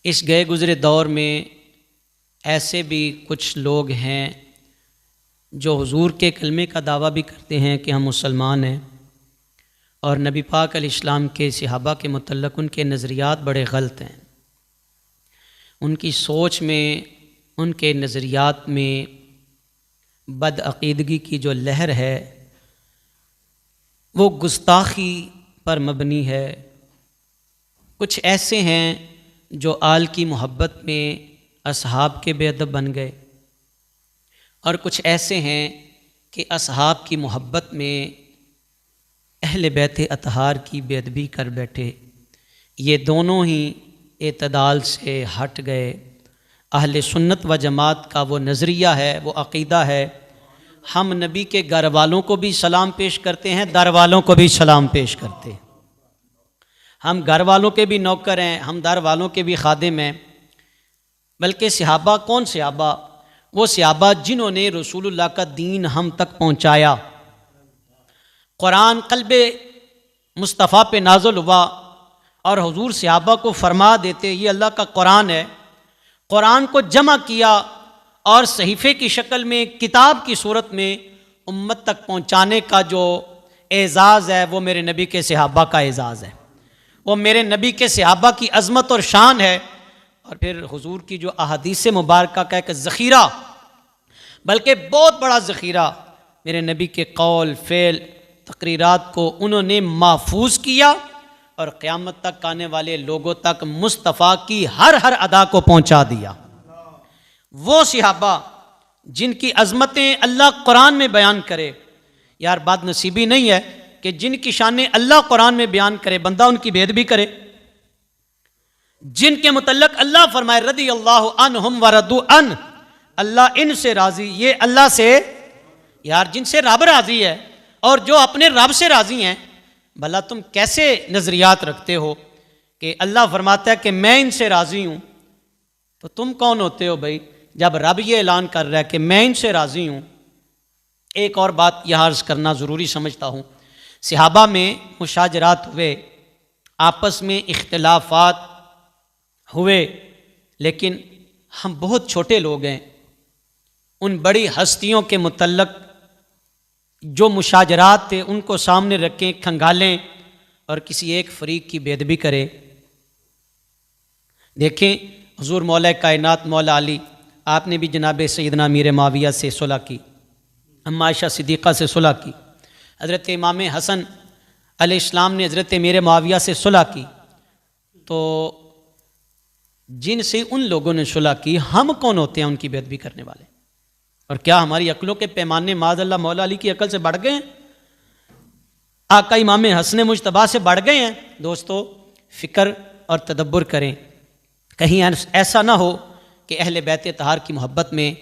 इस गए गुज़रे दौर में ऐसे भी कुछ लोग हैं जो हुजूर के कलमे का दावा भी करते हैं कि हम मुसलमान हैं, और नबी पाक अलैहिस्सलाम के सहाबा के मुतल्लक़ उनके नज़रियात बड़े गलत हैं। उनकी सोच में, उनके नज़रियात में बदअक़ीदगी की जो लहर है वो गुस्ताखी पर मबनी है। कुछ ऐसे हैं जो आल की मोहब्बत में असहाब के बेअदब बन गए, और कुछ ऐसे हैं कि असहाब की मोहब्बत में अहले बैत अतहार की बेअदबी कर बैठे। ये दोनों ही एतदाल से हट गए। अहले सुन्नत व जमात का वो नज़रिया है, वो अक़ीदा है, हम नबी के घर वालों को भी सलाम पेश करते हैं, दर वालों को भी सलाम पेश करते हैं। हम घर वालों के भी नौकर हैं, हम दर वालों के भी खादिम हैं। बल्कि सहाबा, कौन सहाबा? वो सहाबा जिन्होंने रसूलुल्लाह का दीन हम तक पहुँचाया। कुरान क़ल्बे मुस्तफ़ा पे नाज़िल हुआ और हुजूर सहाबा को फरमा देते ये अल्लाह का कुरान है। कुरान को जमा किया और सहीफ़े की शक्ल में, किताब की सूरत में उम्मत तक पहुँचाने का जो एज़ाज़ है वो मेरे नबी के सहाबा का एज़ाज़ है, वो मेरे नबी के सहाबा की अज़मत और शान है। और फिर हुजूर की जो अहादीस मुबारका का एक ज़ख़ीरा, बल्कि बहुत बड़ा ज़ख़ीरा, मेरे नबी के कौल, फ़ेल, तक़रीरात को उन्होंने महफूज किया और क़यामत तक आने वाले लोगों तक मुस्तफ़ा की हर अदा को पहुँचा दिया। वो सहाबा जिनकी अज़मतें अल्लाह कुरान में बयान करे। यार बदनसीबी नहीं है कि जिनकी शानें अल्लाह कुरान में बयान करे बंदा उनकी बेअदबी करे। जिनके मुतल्लक अल्लाह फरमाए रदी अल्लाहु अन्हुम व रदू अन, अल्लाह इनसे राज़ी, ये अल्लाह से, यार जिनसे रब राज़ी है और जो अपने रब से राज़ी हैं, भला तुम कैसे नज़रियात रखते हो कि अल्लाह फरमाता है कि मैं इनसे राज़ी हूँ, तो तुम कौन होते हो भाई जब रब ये ऐलान कर रहा है कि मैं इनसे राज़ी हूँ। एक और बात यहाँ अर्ज़ करना ज़रूरी समझता हूँ। सहाबा में मुशाजरात हुए, आपस में इख्तिलाफ़ात हुए, लेकिन हम बहुत छोटे लोग हैं। उन बड़ी हस्तियों के मुतल्लक जो मुशाजरात थे उनको सामने रखें, खंगालें और किसी एक फरीक की बेअदबी करें। देखें हुज़ूर मौला कायनात मौला अली, आपने भी जनाब सैयदना अमीर माविया से सुलह की, अम्मा आयशा सिद्दीक़ा से सुलह की, हज़रत इमाम हसन अलैहिस्सलाम ने हज़रत अमीर माविया से सुलह की। तो जिनसे उन लोगों ने सुलह की, हम कौन होते हैं उनकी बेअदबी करने वाले? और क्या हमारी अक्लों के पैमाने माज़अल्लाह मौला अली की अकल से बढ़ गए हैं? आका इमाम हसन मुज्तबा से बढ़ गए हैं? दोस्तों फ़िक्र और तदब्बर करें, कहीं ऐसा ना हो कि अहले बैत तहार की मोहब्बत में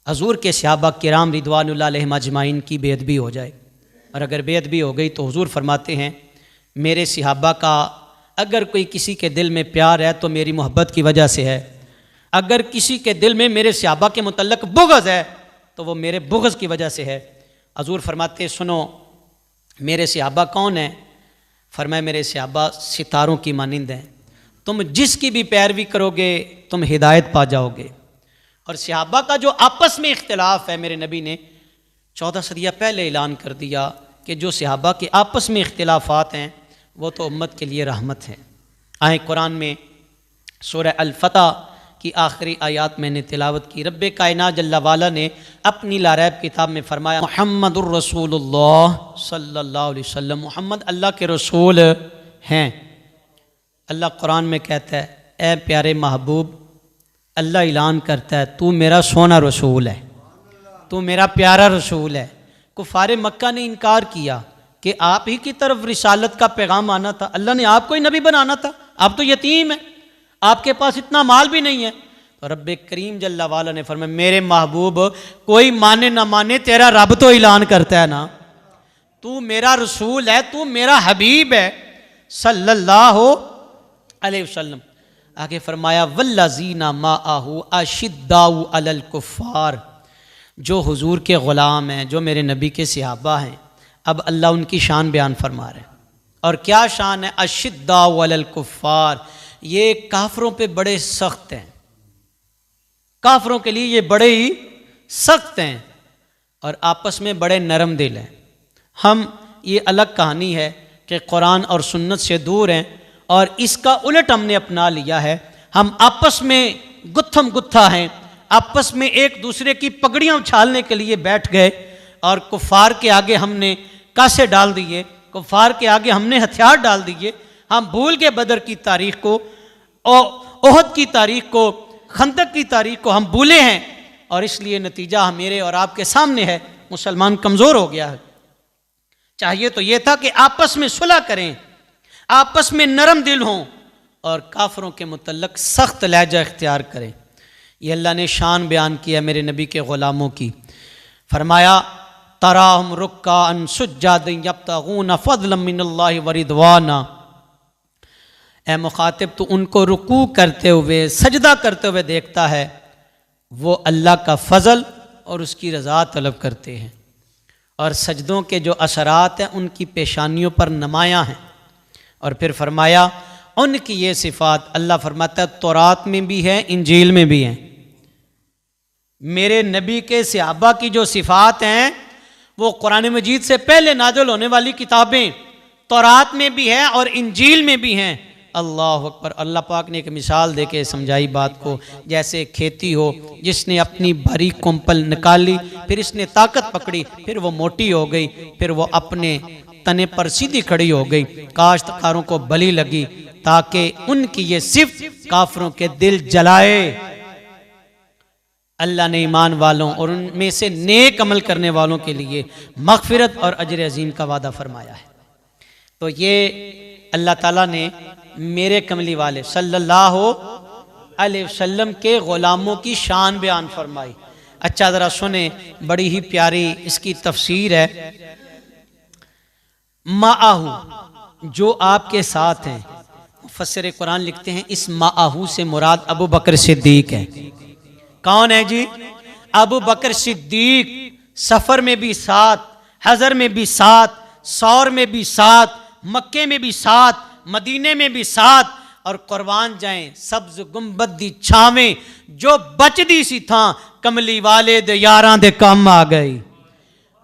हजूर के सहाबा किराम रिदवानुल्लाह अलैहिम अजमाइन की बेअदबी हो जाए। और अगर बेअदबी हो गई तो हुजूर फरमाते हैं मेरे सहाबा का अगर कोई किसी के दिल में प्यार है तो मेरी मोहब्बत की वजह से है, अगर किसी के दिल में मेरे सहाबा के मुतल्लक बुग़्ज़ है तो वो मेरे बुग़्ज़ की वजह से है। हजूर फरमाते सुनो मेरे सहाबा कौन है? फरमाए मेरे सहाबा सितारों की मानिंद हैं, तुम जिसकी भी पैरवी करोगे तुम हिदायत पा जाओगे। और सहाबा का जो आपस में इख्तिलाफ है, मेरे नबी ने 14 सदियाँ पहले ऐलान कर दिया कि जो सहाबा के आपस में इख्तिलाफात हैं वो तो उम्मत के लिए रहमत है। आए कुरान में सूरह अल-फतह की आखिरी आयत मैंने तिलावत की। रब्बे कायनात जल्ला वाला ने अपनी लारैब किताब में फरमाया मुहम्मदुर रसूलुल्लाह सल्लल्लाहु अलैहि वसल्लम, मोहम्मद अल्लाह के रसूल हैं। अल्लाह कुरान में कहता है ए प्यारे महबूब, अल्लाह ऐलान करता है तू मेरा सोना रसूल है, तू मेरा प्यारा रसूल है। कुफारे मक्का ने इनकार किया कि आप ही की तरफ रिसालत का पैगाम आना था, अल्लाह ने आपको ही नबी बनाना था, आप तो यतीम हैं, आपके पास इतना माल भी नहीं है। तो रब्बे करीम जल्ला वाला ने फरमाया मेरे महबूब कोई माने ना माने तेरा रब तो ऐलान करता है ना, तू मेरा रसूल है, तू मेरा हबीब है सल्लल्लाहु अलैहि वसल्लम। आगे फरमाया वल्लज़ीना माअहू अशिद्दाउ अलल कुफ़ार, जो हुजूर के ग़ुलाम हैं, जो मेरे नबी के सहाबा हैं। अब अल्लाह उनकी शान बयान फरमा रहे हैं। और क्या शान है? अशिद्दाउ अलल कुफ़ार, ये काफरों पे बड़े सख्त हैं, काफरों के लिए ये बड़े ही सख्त हैं और आपस में बड़े नरम दिल हैं। हम ये अलग कहानी है कि कुरान और सुन्नत से दूर हैं और इसका उलट हमने अपना लिया है। हम आपस में गुत्थम गुत्था हैं, आपस में एक दूसरे की पगड़ियाँ उछालने के लिए बैठ गए और कुफार के आगे हमने कासे डाल दिए, कुफार के आगे हमने हथियार डाल दिए। हम भूल गए बदर की तारीख को, ओहद की तारीख को, खंदक की तारीख को हम भूले हैं और इसलिए नतीजा मेरे और आपके सामने है, मुसलमान कमज़ोर हो गया है। चाहिए तो यह था कि आपस में सुलह करें, आपस में नरम दिल हों और काफरों के मुतल्लक सख्त लहजा इख्तियार करें। ये अल्लाह ने शान बयान किया मेरे नबी के ग़ुलामों की। फरमाया तराहुम रुक्काअन सुज्जादन यब्तगून फ़ज़लन मिनल्लाहि व रिदवाना। ए मुखातिब, तो उनको रुकू करते हुए, सजदा करते हुए देखता है, वो अल्लाह का फ़ज़ल और उसकी रज़ा तलब करते हैं और सजदों के जो असरात हैं उनकी पेशानियों पर नुमायाँ हैं। और फिर फरमाया उनकी ये सिफ़ात, अल्लाह फरमाता है तौरात में भी है, इंजील में भी हैं। मेरे नबी के सहाबा की जो सिफ़ात हैं वो कुरान मजीद से पहले नाज़िल होने वाली किताबें तौरात में भी है और इंजील में भी हैं। अल्लाह अकबर। अल्लाह पाक ने एक मिसाल दे के समझाई बात को, जैसे खेती हो जिसने अपनी बारीक कुंपल निकाली, फिर इसने ताकत पकड़ी, फिर वो मोटी हो गई, फिर वो अपने तने पर सीधी खड़ी हो गई। काश्तकारों को बली लगी ताकि उनकी ये सिर्फ काफरों के दिल जलाए। अल्लाह ने ईमान वालों और उनमें से नेक अमल करने वालों के लिए मगफिरत और अजर अजीम का वादा फरमाया है। तो ये अल्लाह ताला ने मेरे कमली वाले सल्लल्लाहु अलैहि वसल्लम के ग़ुलामों की शान बयान फरमाई। अच्छा ज़रा सुने, बड़ी ही प्यारी इसकी तफसीर है। माआहू, जो आपके साथ हैं। मुफस्सिर कुरान लिखते हैं इस माआहू से मुराद अबू बकर सिद्दीक है। कौन है जी? अबू बकर सिद्दीक। सफ़र में भी साथ, हज़र में भी साथ, सौर में भी साथ, मक्के में भी साथ, मदीने में भी साथ, और कुर्बान जाएं सब्ज गुंबद दी छावें जो बचदी सी था कमली वाले दे यारां दे काम आ गई।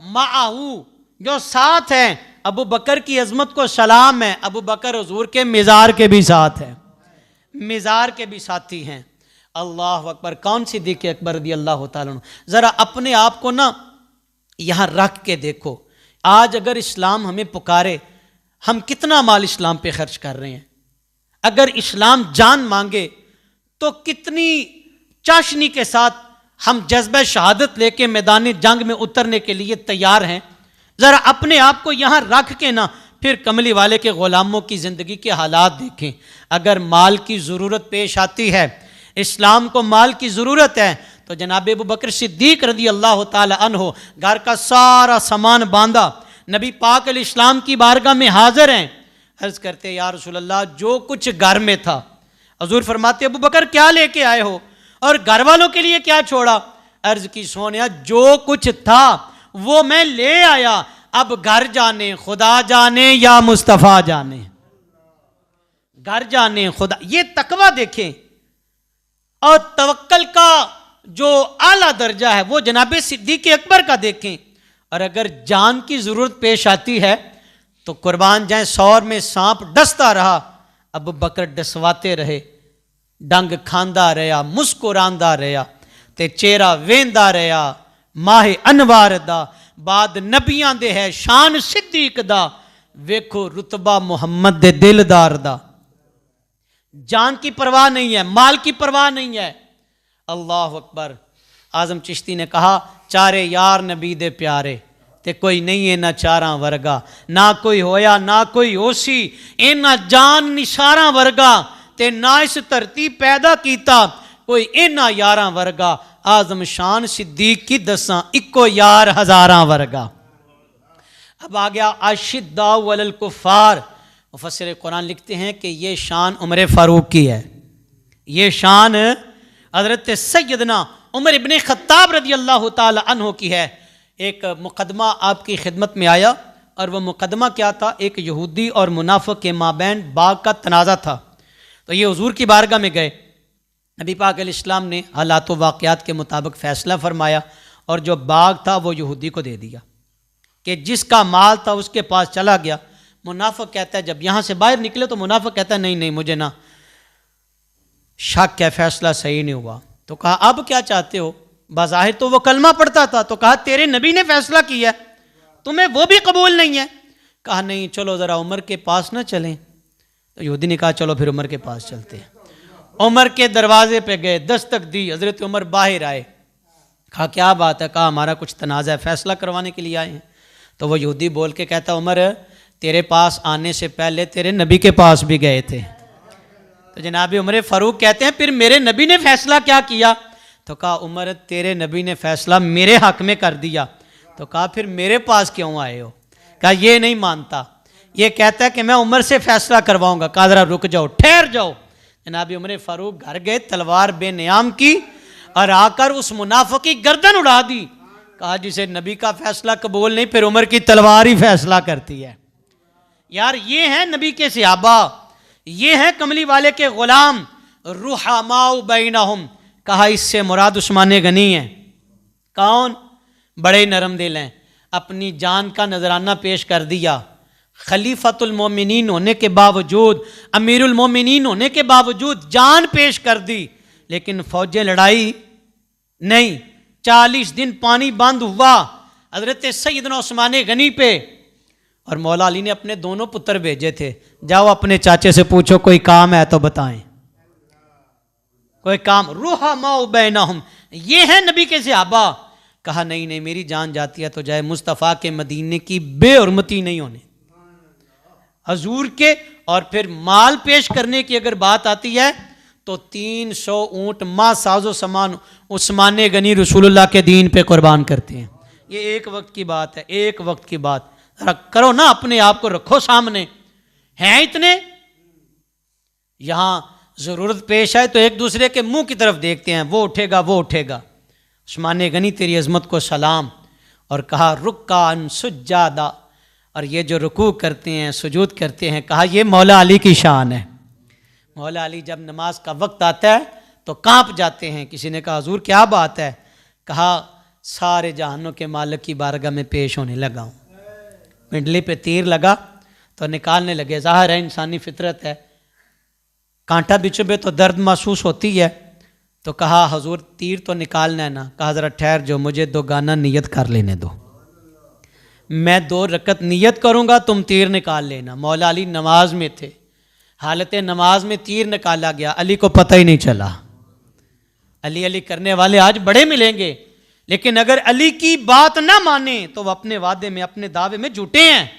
माहू, जो साथ हैं। अबू बकर की अजमत को सलाम है। अबू बकर हुजूर के मिज़ार के भी साथ हैं, मिज़ार के भी साथी हैं। अल्लाह अकबर। कौन सिद्दीक़ अकबर रज़ी अल्लाह तआला अन्हु। ज़रा अपने आप को ना यहाँ रख के देखो, आज अगर इस्लाम हमें पुकारे, हम कितना माल इस्लाम पे खर्च कर रहे हैं। अगर इस्लाम जान मांगे तो कितनी चाशनी के साथ हम जज्बा शहादत लेके मैदान जंग में उतरने के लिए तैयार हैं। ज़रा अपने आप को यहाँ रख के ना फिर कमली वाले के ग़ुलामों की ज़िंदगी के हालात देखें। अगर माल की ज़रूरत पेश आती है, इस्लाम को माल की ज़रूरत है, तो जनाब अबू बकर सिद्दीक़ रज़ी अल्लाह तआला अन्हु घर का सारा सामान बांधा, नबी पाक अलैहिस्सलाम की बारगाह में हाजिर हैं। अर्ज़ करते या रसूल अल्लाह, जो कुछ घर में था। हुज़ूर फरमाते अबू बकर क्या लेके आए हो और घर वालों के लिए क्या छोड़ा? अर्ज़ की सोनिया, जो कुछ था वो मैं ले आया, अब घर जाने खुदा जाने या मुस्तफ़ा जाने। घर जाने खुदा, ये तकवा देखें और तवक्कल का जो आला दर्जा है वो जनाब सिद्दीक़ अकबर का देखें। और अगर जान की ज़रूरत पेश आती है तो कुर्बान जाए, सौर में सांप डसता रहा, अबू बकर डसवाते रहे, डंग खांदा रहा, मुस्कुरांदा रहा, ते चेहरा वेंदा रहा। माहे अनवार दा बाद नबियां दे है शान सिद्दीक दा, वेखो रुतबा मुहम्मद दे दिलदार दा। जान की परवाह नहीं है, माल की परवाह नहीं है। अल्लाह अकबर। आज़म चिश्ती ने कहा, चारे यार नबी दे प्यारे ते कोई नहीं है ना चारा वर्गा, ना कोई होया ना कोई होसी, इना जान निसारा वर्गा ते ना इस धरती पैदा कीता कोई इना यारा वर्गा। आज़म शान सिद्दीक की दसा इको यार हजारा वर्गा। अब आ गया अशिद्दाउ अलल कुफ़ार। मुफस्सिर कुरान लिखते हैं कि ये शान उमर फ़ारूक की है, ये शान हज़रत सैयदना उमर इब्ने ख़त्ताब रज़ी अल्लाह ताला अन्हु की है। एक मुकदमा आपकी खिदमत में आया और वह मुकदमा क्या था? एक यहूदी और मुनाफिक के माबैन बाग का तनाज़ा था। तो ये हुजूर की बारगाह में गए, नबी पाक अलैहिस्सलाम ने हालात व वाक़यात के मुताबिक फ़ैसला फरमाया और जो बाग था वो यहूदी को दे दिया कि जिसका माल था उसके पास चला गया। मुनाफिक कहता है, जब यहाँ से बाहर निकले तो मुनाफिक कहता है नहीं नहीं मुझे ना शक है, फ़ैसला सही नहीं हुआ। तो कहा अब क्या चाहते हो? बाज़ाहिर तो वो कलमा पढ़ता था, तो कहा तेरे नबी ने फ़ैसला किया तुम्हें वो भी कबूल नहीं है। कहा नहीं चलो ज़रा उमर के पास ना चलें। तो यहूदी ने कहा चलो फिर उमर के पास चलते हैं। उमर के दरवाजे पे गए, दस्तक दी, हज़रत उमर बाहर आए। कहा क्या बात है? कहा हमारा कुछ तनाज़ा है, फ़ैसला करवाने के लिए आए हैं। तो वो यहूदी बोल के कहता उमर तेरे पास आने से पहले तेरे नबी के पास भी गए थे। तो जनाब उमर फ़ारूक कहते हैं फिर मेरे नबी ने फ़ैसला क्या किया? तो कहा उमर तेरे नबी ने फ़ैसला मेरे हक़ में कर दिया। तो कहा फिर मेरे पास क्यों आए हो? कहा ये नहीं मानता, ये कहता है कि मैं उमर से फ़ैसला करवाऊँगा। कहा ज़रा रुक जाओ, ठहर जाओ। जनाब उमर फ़ारूक घर गए, तलवार बेनियाम की और आकर उस मुनाफिक की गर्दन उड़ा दी। कहा जिसे नबी का फ़ैसला कबूल नहीं फिर उमर की तलवार ही फ़ैसला करती है। यार ये हैं नबी के सहाबा, ये हैं कमली वाले के ग़ुलाम, रुहमाउ बैनहुम। कहा इससे मुराद उस्मान गनी है। कौन? बड़े नरम दिल हैं, अपनी जान का नजराना पेश कर दिया। खलीफतुल मोमिनीन होने के बावजूद, अमीरुल मोमिनीन होने के बावजूद जान पेश कर दी, लेकिन फौजें लड़ाई नहीं। 40 दिन पानी बंद हुआ हजरत सैयदना उस्मान गनी पे, और मौला अली ने अपने दोनों पुत्र भेजे थे, जाओ अपने चाचे से पूछो कोई काम है तो बताएं, कोई काम। रुहमाउ बैनहुम, ये है नबी के सहाबा। कहा नहीं नहीं मेरी जान जाती है तो जाए, मुस्तफ़ा के मदीने की बेहुरमती नहीं होने हजूर के। और फिर माल पेश करने की अगर बात आती है तो 300 ऊँट माँ साजो सामान उस्मान गनी रसूलुल्लाह के दीन पे कुर्बान करते हैं। ये एक वक्त की बात है, एक वक्त की बात। करो ना, अपने आप को रखो सामने, हैं इतने। यहां जरूरत पेश आए तो एक दूसरे के मुंह की तरफ देखते हैं, वो उठेगा वो उठेगा। उस्मान गनी तेरी अजमत को सलाम। और कहा रुक्कान सुज्जादा, और ये जो रुकू करते हैं सुजूद करते हैं, कहा ये मौला अली की शान है। मौला अली जब नमाज का वक्त आता है तो कांप जाते हैं। किसी ने कहा हुजूर क्या बात है? कहा सारे जहानों के मालिक की बारगाह में पेश होने लगा हूँ। पिंडली पे तीर लगा तो निकालने लगे। ज़ाहिर है इंसानी फितरत है, कांटा बिचुबे तो दर्द महसूस होती है। तो कहा हुजूर तीर तो निकालना है ना? कहा ज़रा ठहर जो, मुझे 2 गाना नियत कर लेने दो, मैं 2 रकत नियत करूँगा, तुम तीर निकाल लेना। मौला अली नमाज में थे, हालत नमाज में तीर निकाला गया, अली को पता ही नहीं चला। अली अली करने वाले आज बड़े मिलेंगे, लेकिन अगर अली की बात ना माने तो वह अपने वादे में अपने दावे में झूठे हैं।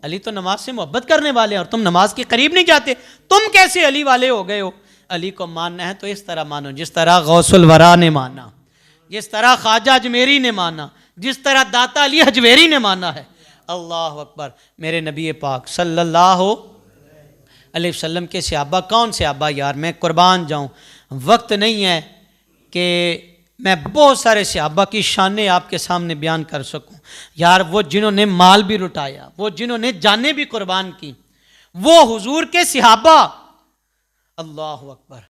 अली तो नमाज से मोहब्बत करने वाले हैं और तुम नमाज के करीब नहीं जाते, तुम कैसे अली वाले हो गए हो? अली को मानना है तो इस तरह मानो जिस तरह गौसुल वरा ने माना, जिस तरह ख्वाजा अजमेरी ने माना, जिस तरह दाता अली हजवेरी ने माना है। अल्लाह अकबर। मेरे नबी पाक सल्लल्लाहु अलैहि वसल्लम के सहाबा, कौन सहाबा यार, मैं कुर्बान जाऊं, वक्त नहीं है कि मैं बहुत सारे सहाबा की शानें आपके सामने बयान कर सकूं। यार वो जिन्होंने माल भी लुटाया, वो जिन्होंने जानें भी कुर्बान की, वो हुजूर के सहाबा। अल्लाह अकबर।